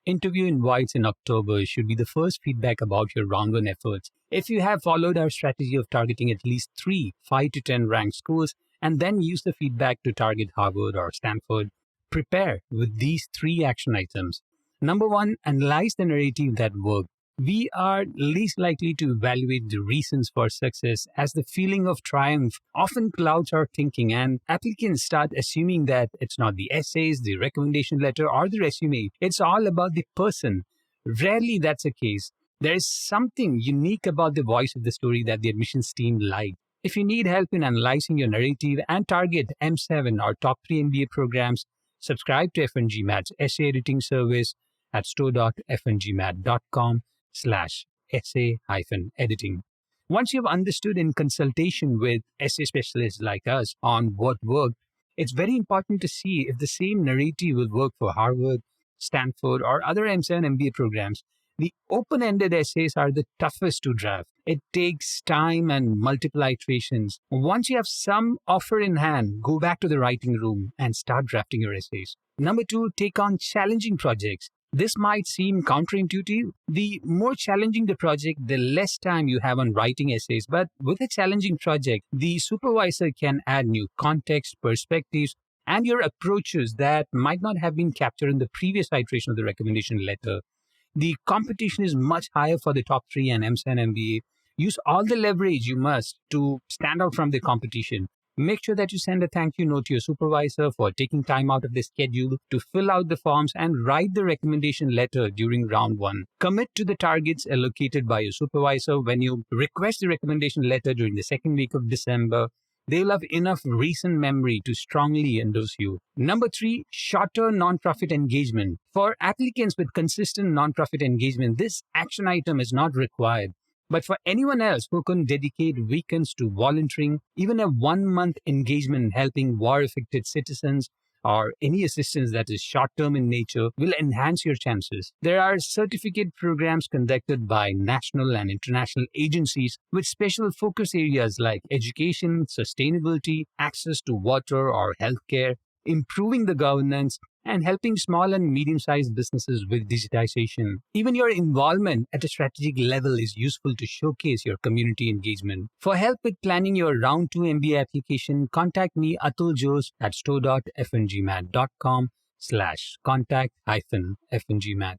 interview invites in October should be the first feedback about your long-run efforts. If you have followed our strategy of targeting at least 5 to 10 ranked schools, and then use the feedback to target Harvard or Stanford, prepare with these 3 action items. Number 1, analyze the narrative that worked. We are least likely to evaluate the reasons for success, as the feeling of triumph often clouds our thinking, and applicants start assuming that it's not the essays, the recommendation letter, or the resume. It's all about the person. Rarely that's the case. There is something unique about the voice of the story that the admissions team liked. If you need help in analyzing your narrative and target M7 or top 3 MBA programs, subscribe to FNG Mat's essay editing service at store.fngmat.com/essay-editing. Once you've understood in consultation with essay specialists like us on what worked, it's very important to see if the same narrative will work for Harvard, Stanford, or other M7 MBA programs. The open-ended essays are the toughest to draft. It takes time and multiple iterations. Once you have some offer in hand, go back to the writing room and start drafting your essays. Number 2, take on challenging projects. This might seem counterintuitive. The more challenging the project, the less time you have on writing essays. But with a challenging project, the supervisor can add new context, perspectives, and your approaches that might not have been captured in the previous iteration of the recommendation letter. The competition is much higher for the top 3 and M7 MBA. Use all the leverage you must to stand out from the competition. Make sure that you send a thank you note to your supervisor for taking time out of the schedule to fill out the forms and write the recommendation letter during round 1. Commit to the targets allocated by your supervisor. When you request the recommendation letter during the second week of December, they'll have enough recent memory to strongly endorse you. Number 3, shorter nonprofit engagement. For applicants with consistent nonprofit engagement, this action item is not required. But for anyone else who can dedicate weekends to volunteering, even a 1-month engagement helping war-affected citizens or any assistance that is short-term in nature will enhance your chances. There are certificate programs conducted by national and international agencies with special focus areas like education, sustainability, access to water or healthcare, improving the governance, and helping small and medium-sized businesses with digitization. Even your involvement at a strategic level is useful to showcase your community engagement. For help with planning your Round 2 MBA application, contact me, Atul Jose, at store.fngmat.com/contact-fngmat.